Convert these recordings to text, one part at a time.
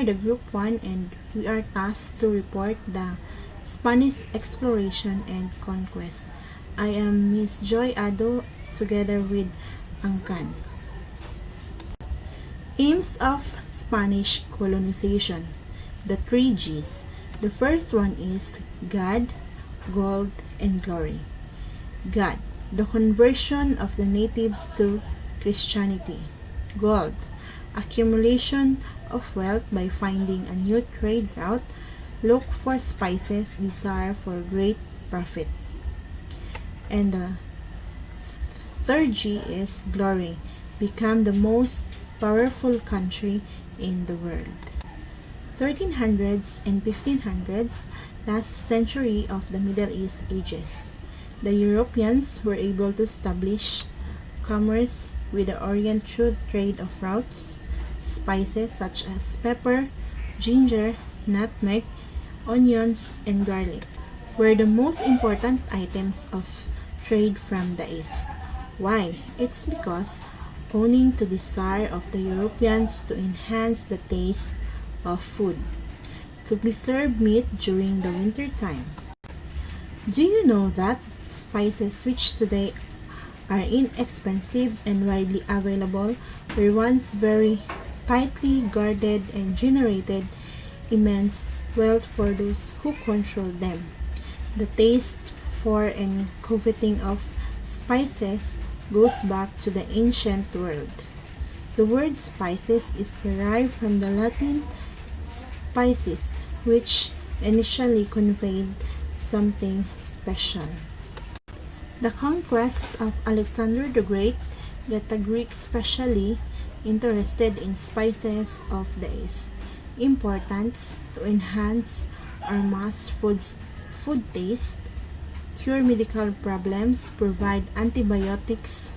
are the Group 1 and we are tasked to report the Spanish exploration and conquest. I am Miss Joy Ado together with Angkan. Aims of Spanish colonization. The 3 G's. The first one is God, Gold, and Glory. God, the conversion of the natives to Christianity. Gold, accumulation of wealth by finding a new trade route, look for spices, desire for great profit. And the third G is glory, become the most powerful country in the world. 1300s and 1500s, last century of the Middle East ages. The Europeans were able to establish commerce with the Orient through trade of routes, spices such as pepper, ginger, nutmeg, onions, and garlic were the most important items of trade from the East. Why? It's because owing to the desire of the Europeans to enhance the taste of food, to preserve meat during the winter time. Do you know that spices which today are inexpensive and widely available were once very tightly guarded and generated immense wealth for those who controlled them? The taste for and coveting of spices goes back to the ancient world. The word spices is derived from the Latin spices, which initially conveyed something special. The conquest of Alexander the Great got the Greeks especially interested in spices of the East. Importance to enhance our mass food taste, cure medical problems, provide antibiotics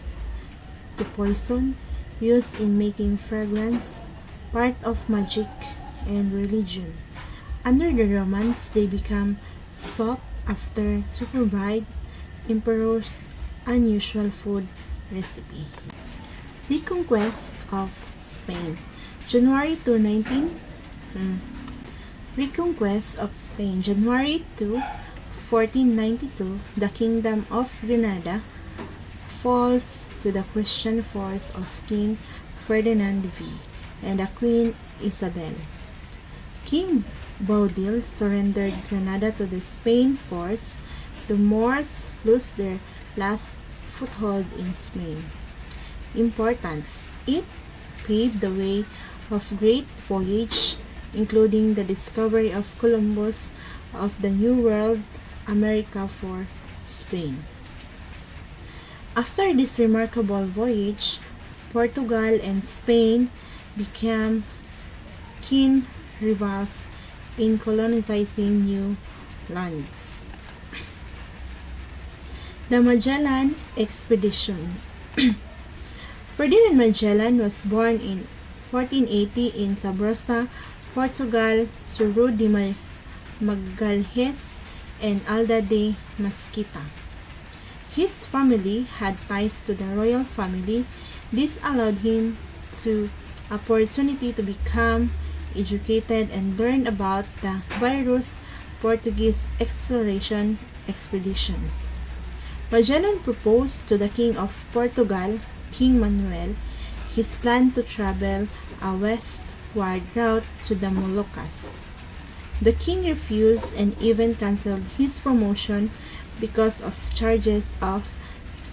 to poison, used in making fragrance, part of magic and religion. Under the Romans, they become sought after to provide emperor's unusual food recipe. Reconquest of Spain. January 2, Reconquest of Spain. January 2, 1492, the Kingdom of Granada falls to the Christian force of King Ferdinand V and the Queen Isabel. King Baudil surrendered Granada to the Spain force. The Moors lose their last foothold in Spain. Importance. It paved the way of great voyage, including the discovery of Columbus of the New World, America for Spain. After this remarkable voyage, Portugal and Spain became keen rivals in colonizing new lands. The Magellan Expedition. Ferdinand Magellan was born in 1480 in Sabrosa, Portugal, to Ruy de Magalhães and Alda de Mesquita. His family had ties to the royal family. This allowed him the opportunity to become educated and learn about the various Portuguese exploration expeditions. Magellan proposed to the King of Portugal, King Manuel, his plan to travel a westward route to the Moluccas. The king refused and even cancelled his promotion because of charges of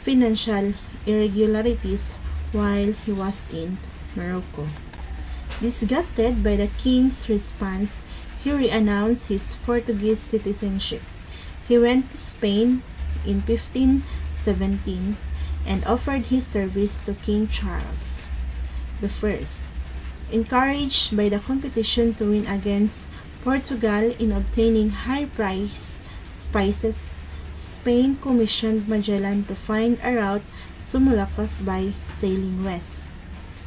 financial irregularities while he was in Morocco. Disgusted by the king's response, he renounced his Portuguese citizenship. He went to Spain in 1517 and offered his service to King Charles I. Encouraged by the competition to win against Portugal in obtaining high-priced spices, Spain commissioned Magellan to find a route to Moluccas by sailing west.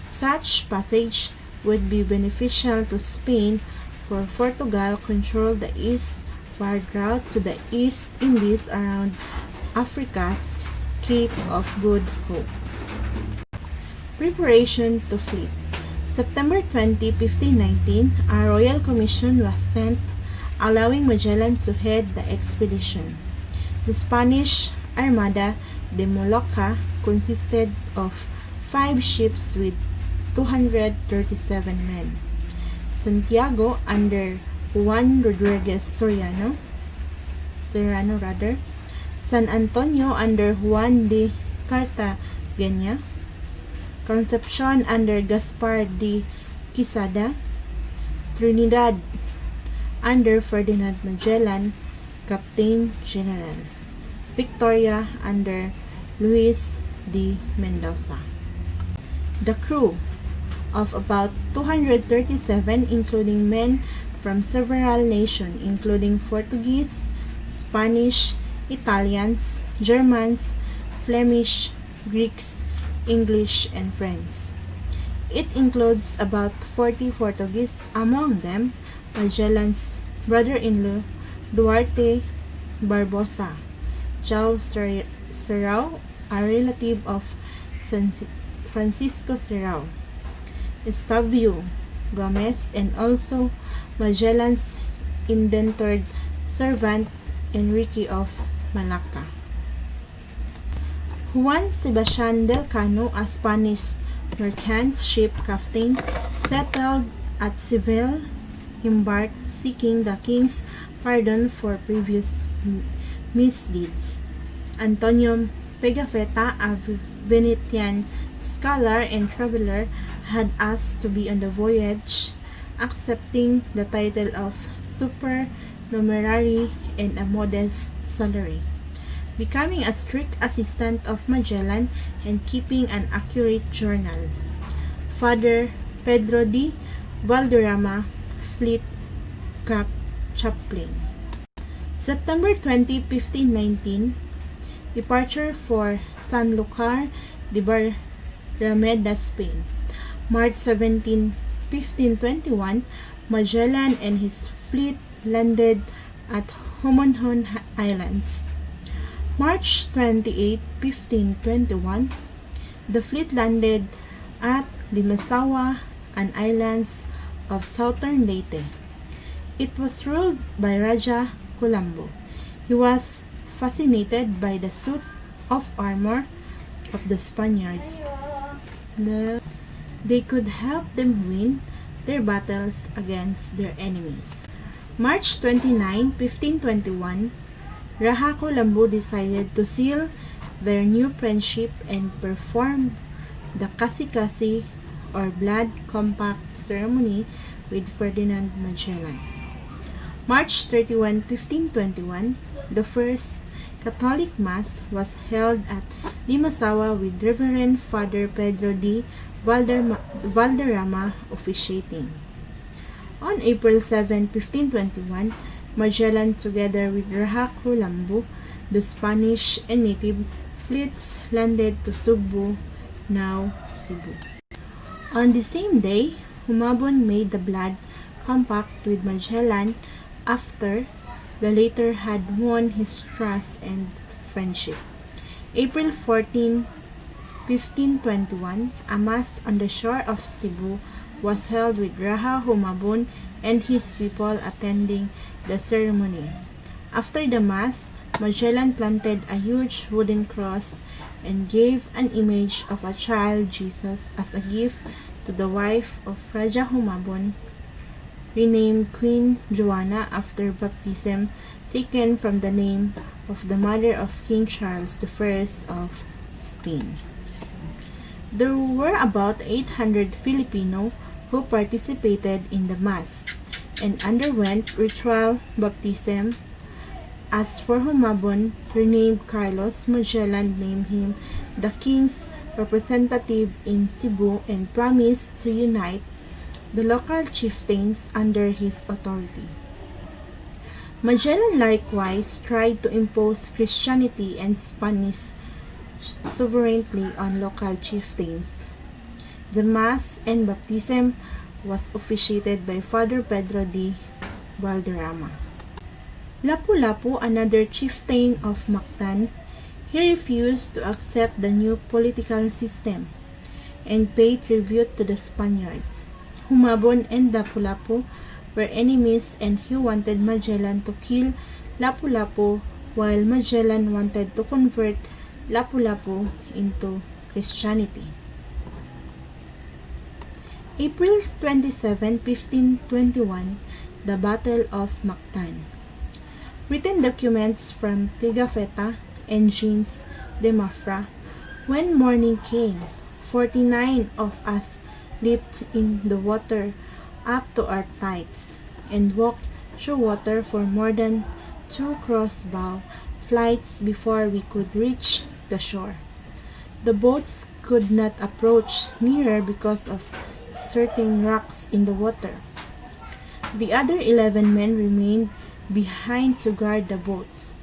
Such passage would be beneficial to Spain, for Portugal controlled the eastward route to the East Indies around Africa's Cape of Good Hope. Preparation to fleet. September 20, 1519, a royal commission was sent allowing Magellan to head the expedition. The Spanish Armada de Molucca consisted of 5 ships with 237 men. Santiago under Juan Rodriguez Serrano, San Antonio under Juan de Cartagena, Concepcion under Gaspar de Quisada, Trinidad under Ferdinand Magellan, Captain General, Victoria under Luis de Mendoza. The crew of about 237, including men from several nations including Portuguese, Spanish, Italians, Germans, Flemish, Greeks, English, and French. It includes about 40 Portuguese, among them Magellan's brother-in-law Duarte Barbosa, João Serrao, a relative of Francisco Serrao, Eustabio Gomez, and also Magellan's indentured servant Enrique of Malacca. Juan Sebastian del Cano, a Spanish merchant ship captain, settled at Seville, embarked seeking the king's pardon for previous misdeeds. Antonio Pigafetta, a Venetian scholar and traveler, had asked to be on the voyage, accepting the title of supernumerary and a modest salary, becoming a strict assistant of Magellan and keeping an accurate journal. Father Pedro de Valderrama, fleet chaplain. September 20, 1519, departure for Sanlúcar de Barrameda, Spain. March 17, 1521, Magellan and his fleet landed at Homonhon Islands. March 28, 1521, the fleet landed at Limasawa and islands of southern Leyte. It was ruled by Raja Colombo. He was fascinated by the suit of armor of the Spaniards. They could help them win their battles against their enemies. March 29, 1521, Raja Colombo decided to seal their new friendship and perform the kasi-kasi or blood compact ceremony with Ferdinand Magellan. March 31, 1521, the first Catholic Mass was held at Limasawa with Reverend Father Pedro de Valderrama officiating. On April 7, 1521, Magellan, together with Raja Colombo, the Spanish and native fleets, landed to Cebu, now Cebu. On the same day, Humabon made the blood compact with Magellan after the latter had won his trust and friendship. April 14, 1521, a mass on the shore of Cebu was held with Raja Humabon and his people attending the ceremony. After the mass, Magellan planted a huge wooden cross and gave an image of a child Jesus as a gift to the wife of Raja Humabon, renamed Queen Joanna after baptism, taken from the name of the mother of King Charles I of Spain. There were about 800 Filipino who participated in the Mass and underwent ritual baptism. As for Humabon, renamed Carlos, Magellan named him the king's representative in Cebu and promised to unite the local chieftains under his authority. Magellan likewise tried to impose Christianity and Spanish sovereignty on local chieftains. The Mass and baptism was officiated by Father Pedro de Valderrama. Lapu-Lapu, another chieftain of Mactan, he refused to accept the new political system and paid tribute to the Spaniards. Humabon and Lapu-Lapu were enemies, and he wanted Magellan to kill Lapu-Lapu, while Magellan wanted to convert Lapu-Lapu into Christianity. April 27, 1521, the Battle of Mactan. Written documents from Pigafetta and Jeans de Mafra. When morning came, 49 of us leaped in the water up to our tights and walked through water for more than 2 crossbow flights before we could reach the shore. The boats could not approach nearer because of certain rocks in the water. The other 11 men remained behind to guard the boats.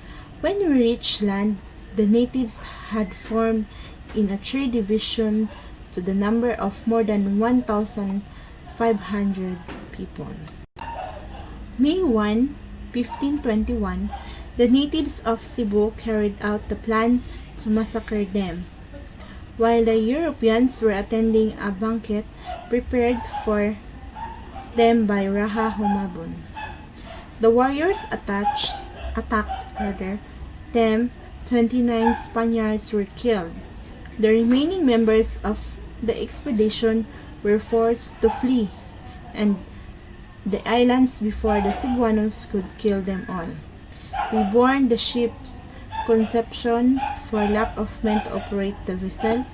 When we reached land, the natives had formed in a 3 division to the number of more than 1,500 people. May 1, 1521, the natives of Cebu carried out the plan to massacre them, while the Europeans were attending a banquet prepared for them by Raja Humabon. The warriors attacked them. 29 Spaniards were killed. The remaining members of the expedition were forced to flee and the islands before the Cebuanos could kill them all. We burned the ship's Concepcion for lack of men to operate the vessel.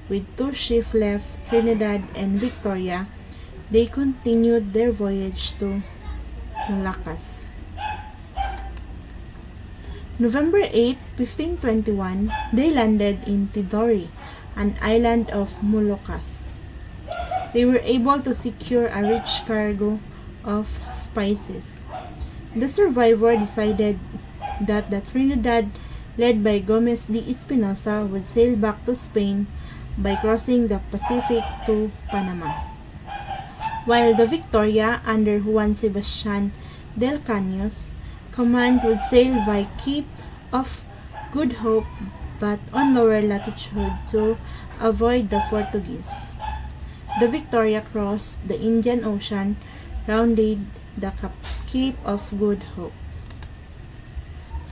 With 2 ships left, Trinidad and Victoria, they continued their voyage to Malacca. November 8, 1521, they landed in Tidori, an island of Moluccas. They were able to secure a rich cargo of spices. The survivor decided that the Trinidad, led by Gomez de Espinosa, would sail back to Spain by crossing the Pacific to Panama, while the Victoria, under Juan Sebastian del Caños' command, would sail by Cape of Good Hope but on lower latitude to avoid the Portuguese. The Victoria crossed the Indian Ocean, rounded the Cape of Good Hope.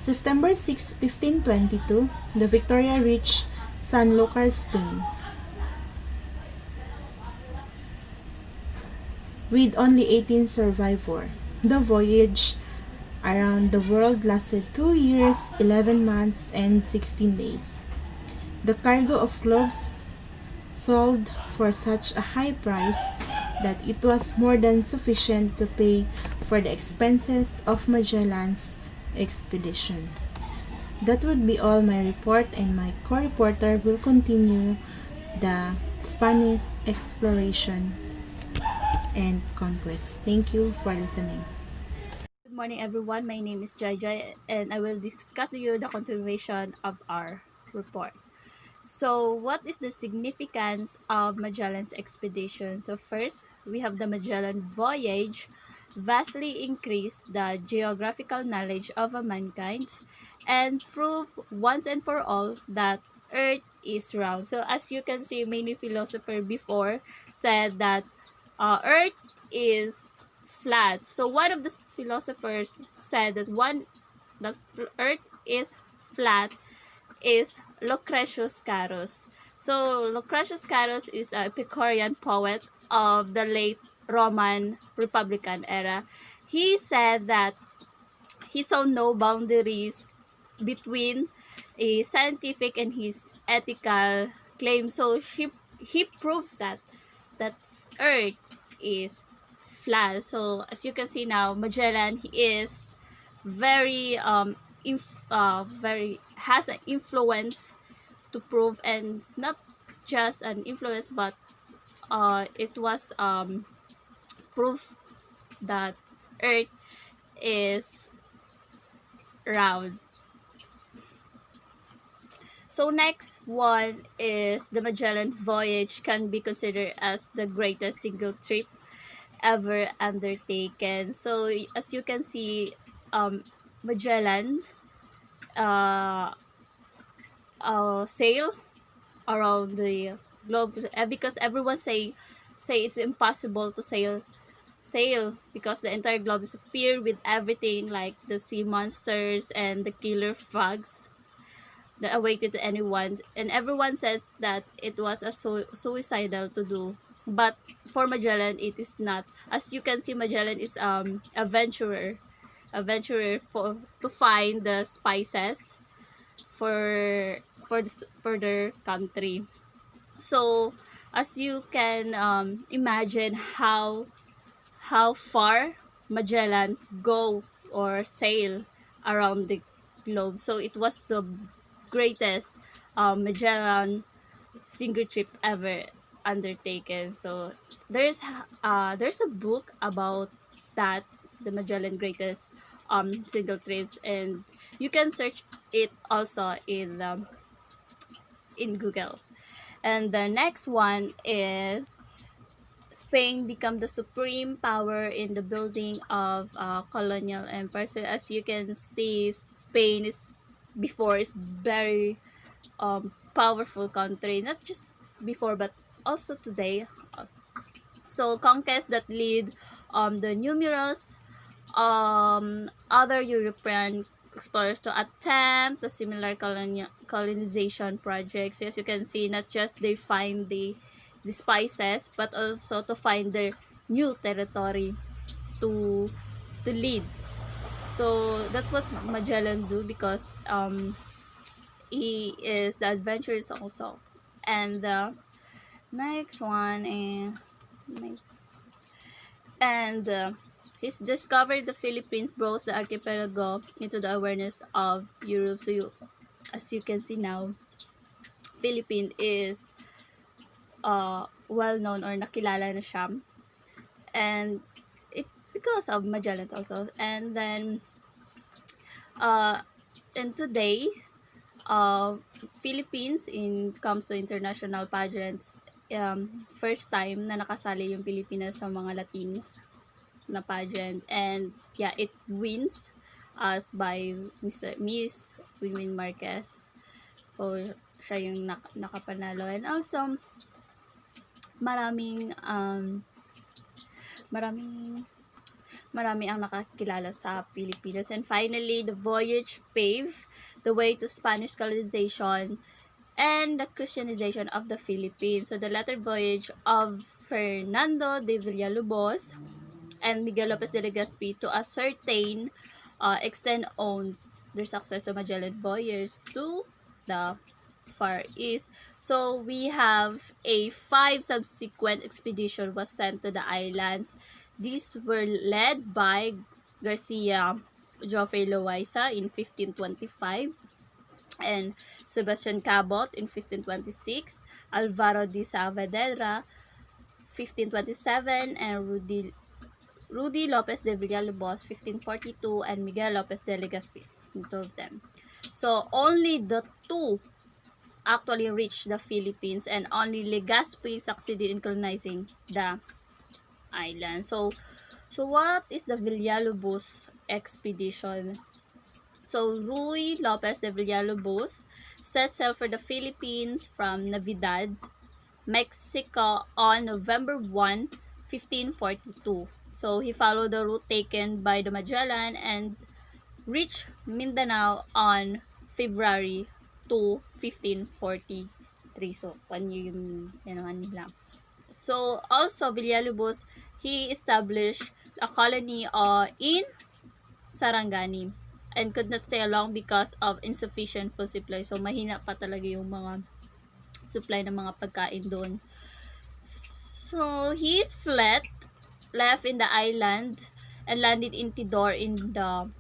September 6, 1522, the Victoria reached Sanlúcar, Spain, with only 18 survivors. The voyage around the world lasted 2 years, 11 months, and 16 days. The cargo of cloves sold for such a high price that it was more than sufficient to pay for the expenses of Magellan's expedition. That would be all my report, and my co-reporter will continue the Spanish exploration and conquest. Thank you for listening. Good morning, everyone. My name is Jai, and I will discuss to you the continuation of our report. So, what is the significance of Magellan's expedition? So, first, we have the Magellan voyage vastly increased the geographical knowledge of mankind and prove once and for all that Earth is round. So, as you can see, many philosophers before said that Earth is flat. So, one of the philosophers said that Earth is flat is Lucretius Carus. So Lucretius Carus is a Epicurean poet of the late Roman Republican era. He said that he saw no boundaries between a scientific and his ethical claim. So he proved that Earth is flat. So as you can see now, Magellan, he is very very has an influence to prove, and it's not just an influence, but it was proof that Earth is round. So next one is the Magellan voyage can be considered as the greatest single trip ever undertaken. So as you can see, Magellan uh, sail around the globe, because everyone say say it's impossible to sail because the entire globe is filled with everything like the sea monsters and the killer frogs that awaited to anyone, and everyone says that it was a suicidal to do. But for Magellan it is not. As you can see, Magellan is adventurer for to find the spices for their country. So as you can imagine how far Magellan go or sail around the globe. So it was the greatest Magellan single trip ever undertaken. So there's a book about that, the Magellan greatest single trips, and you can search it also in Google. And the next one is Spain become the supreme power in the building of colonial empire. So as you can see, Spain is before is very powerful country, not just before but also today. So conquest that lead the numerous other European explorers to attempt the similar colonization projects. As you can see, not just they find the spices, but also to find their new territory to to lead. So that's what Magellan do, because he is the adventurous also. And the next one is and he's discovered the Philippines brought the archipelago into the awareness of Europe. So as you can see now, Philippines is well known or nakilala na siya, and it because of Magellan also. And then uh and today Philippines in comes to international pageants, first time na nakasali yung Pilipinas sa mga Latins na pageant, and yeah, it wins us by Miss Women Marquez. For siya yung nakapanalo, and also maraming marami ang nakakilala sa Pilipinas. And finally, the voyage paved the way to Spanish colonization and the Christianization of the Philippines. So the latter voyage of Fernando de Villalobos and Miguel Lopez de Legazpi to ascertain extent on their success to Magellan voyage to the Far East. So we have a 5 subsequent expedition was sent to the islands. These were led by Garcia Joffre Loaiza in 1525 and Sebastian Cabot in 1526, Alvaro de Saavedra 1527, and Rudy Lopez de Villalobos 1542, and Miguel Lopez de Legazpi, 2 of them. So only the 2 actually reached the Philippines, and only Legazpi succeeded in colonizing the island. So what is the Villalobos expedition? So Ruy Lopez de Villalobos set sail for the Philippines from Navidad, Mexico on November 1, 1542. So he followed the route taken by the Magellan and reached Mindanao on February 2, 1543. So 1 year yung lang. So also Villalobos, he established a colony in Sarangani and could not stay long because of insufficient food supply. So mahina pa talaga yung mga supply ng mga pagkain doon. So his fleet left in the island and landed in Tidor in the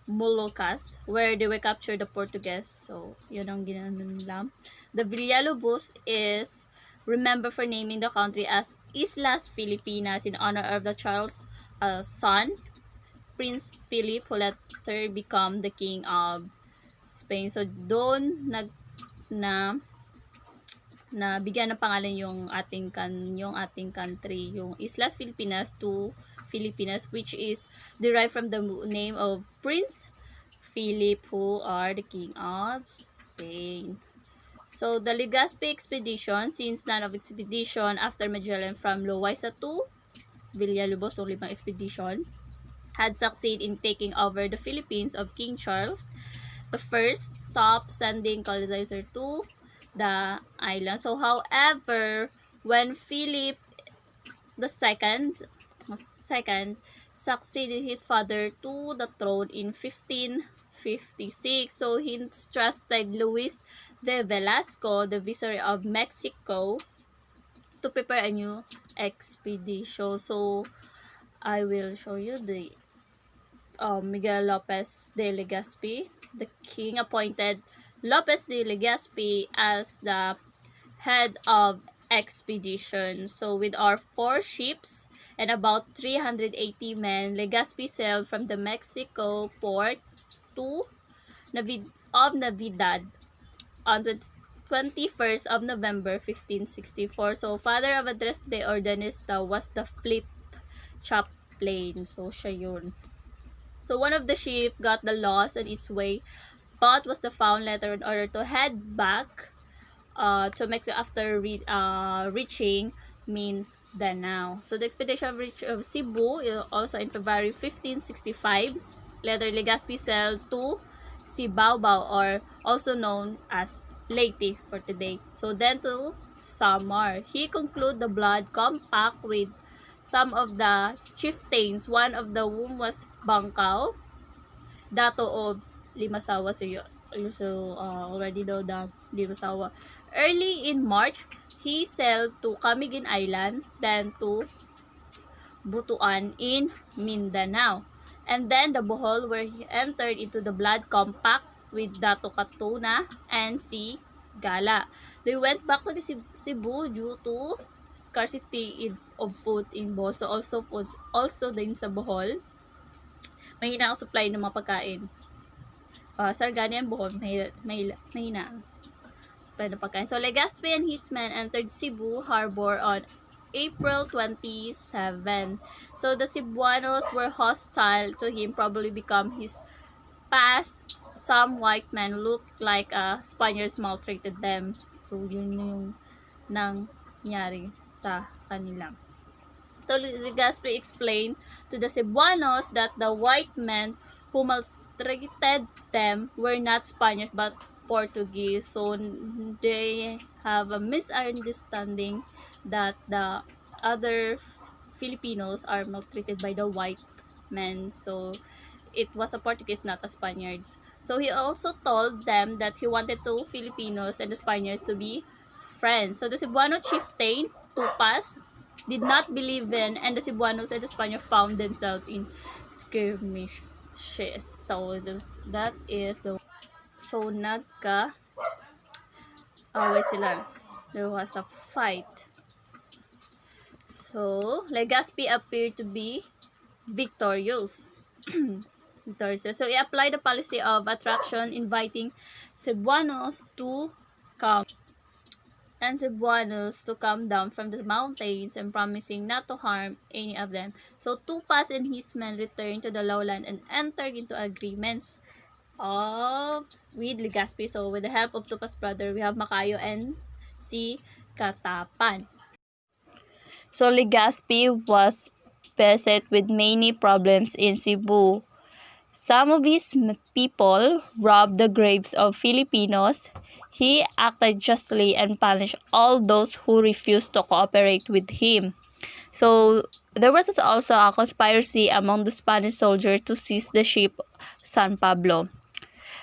Moluccas, where they were captured the Portuguese. So yun ang ginanon nila. The Villalobos is remembered for naming the country as Islas Filipinas in honor of the Charles' son, Prince Philip, who later become the king of Spain. So doon na bigyan ng pangalan yung ating country, yung Islas Filipinas to Filipinas, which is derived from the name of Prince Philip, who are the king of Spain. So, the Legazpi expedition, since none of expedition after Magellan from Loaiza to Villalobos, so 5 expedition, had succeeded in taking over the Philippines of King Charles the first, stop sending colonizer to the island. So, however, when Philip the second succeeded his father to the throne in 1556, so he trusted Luis de Velasco, the viceroy of Mexico, to prepare a new expedition. So, I will show you the Miguel Lopez de Legazpi. The king appointed Lopez de Legazpi as the head of expedition. So with our 4 ships and about 380 men, Legazpi sailed from the Mexico port to Navidad on the 21st of November 1564. So Father of Andres de Ordanista was the fleet chaplain. So siya yun. So one of the ship got the loss on its way, but was the found later in order to head back to Mexico after reaching Mindanao. So the expedition reached Cebu also in February 1565. Later, Legazpi sailed to Sibaubao, or also known as Leyte for today. So then to Samar. He concluded the blood compact with some of the chieftains, one of the whom was Bangkao, Dato of Limasawa. So already know the Limasawa. Early in March, he sailed to Camiguin Island, then to Butuan in Mindanao. And then the Bohol, where he entered into the blood compact with Dato Katuna and si Gala. They went back to the Cebu due to scarcity of food in Bohol. So also din sa Bohol, mahina ang supply ng mga pagkain. Sargani and Bohol, mahina ang supply ng pagkain. So Legazpi and his men entered Cebu Harbor on April 27. So the Cebuanos were hostile to him, probably become his past. Some white men looked like Spaniards maltreated them. So yun yung nangyari sa kanila. So Legazpi explained to the Cebuanos that the white men who maltreated them were not Spaniards but Portuguese. So they have a misunderstanding that the other Filipinos are maltreated by the white men. So it was a Portuguese, not a Spaniards. So he also told them that he wanted two Filipinos and the Spaniards to be friends. So the Cebuano chieftain, Tupas, did not believe in, and the Cebuanos and the Spaniards found themselves in skirmishes. So that is the... So away sila. There was a fight. So Legazpi appeared to be victorious. So he applied the policy of attraction, inviting Cebuanos to come down from the mountains and promising not to harm any of them. So Tupas and his men returned to the lowland and entered into agreements with Legazpi. So with the help of Tupas' brother, we have Macayo and si Katapan. So Legazpi was beset with many problems in Cebu. Some of his people robbed the graves of Filipinos. He acted justly and punished all those who refused to cooperate with him. So there was also a conspiracy among the Spanish soldiers to seize the ship San Pablo.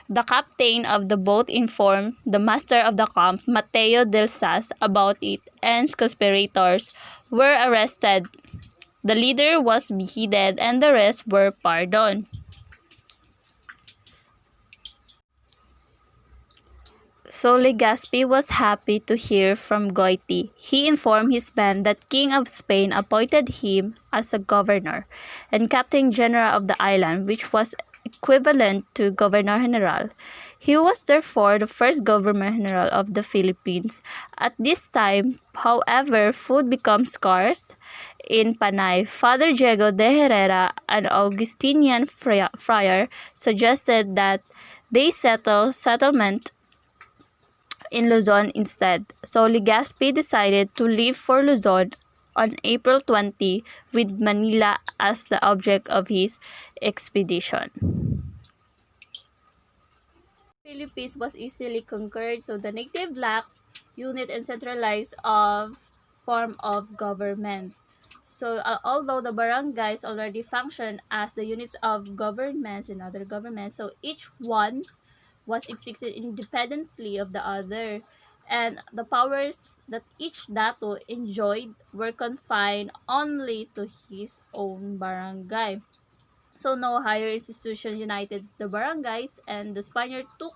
The captain of the boat informed the master of the camp, Mateo del Sas, about it, and conspirators were arrested. The leader was beheaded and the rest were pardoned. So Legazpi was happy to hear from Goiti. He informed his men that King of Spain appointed him as a governor and captain general of the island, which was equivalent to Governor General. He was therefore the first Governor General of the Philippines. At this time, however, food becomes scarce in Panay. Father Diego de Herrera, an Augustinian friar, suggested that they settlement in Luzon instead. So Legazpi decided to leave for Luzon on April 20 with Manila as the object of his expedition. Philippines was easily conquered, so the native lacks unit and centralized of form of government. So although the barangays already function as the units of governments and other governments, so each one was existed independently of the other, and the powers that each dato enjoyed were confined only to his own barangay. So no higher institution united the barangays, and the Spaniard took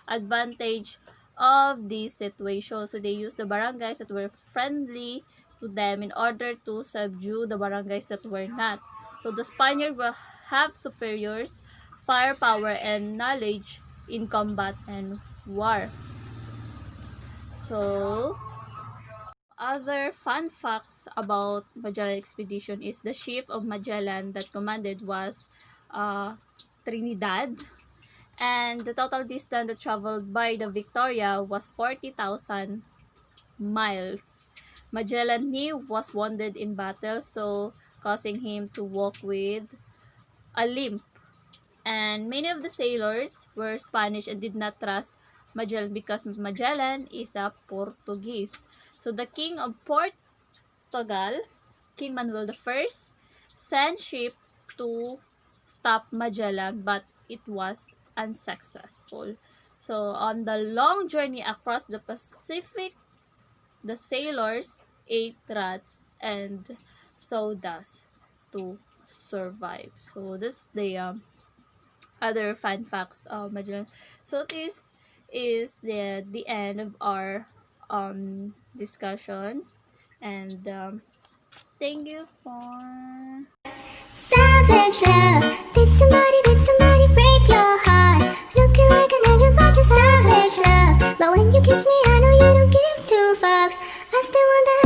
advantage of this situation. So they used the barangays that were friendly to them in order to subdue the barangays that were not. So the Spaniard will have superiors, firepower, and knowledge in combat and war. So other fun facts about Magellan expedition is the ship of Magellan that commanded was Trinidad, and the total distance that traveled by the Victoria was 40,000 miles. Magellan he was wounded in battle, so causing him to walk with a limp, and many of the sailors were Spanish and did not trust Magellan because Magellan is a Portuguese. So the king of Portugal, King Manuel I, sent ship to stop Magellan, but it was unsuccessful. So on the long journey across the Pacific, the sailors ate rats and sawdust to survive. So this the other fun facts of Magellan. So this is the end of our discussion, and thank you for Savage love. Did somebody break your heart? Looking like an angel, but you're savage love. But when you kiss me, I know you don't give two fucks. I still wonder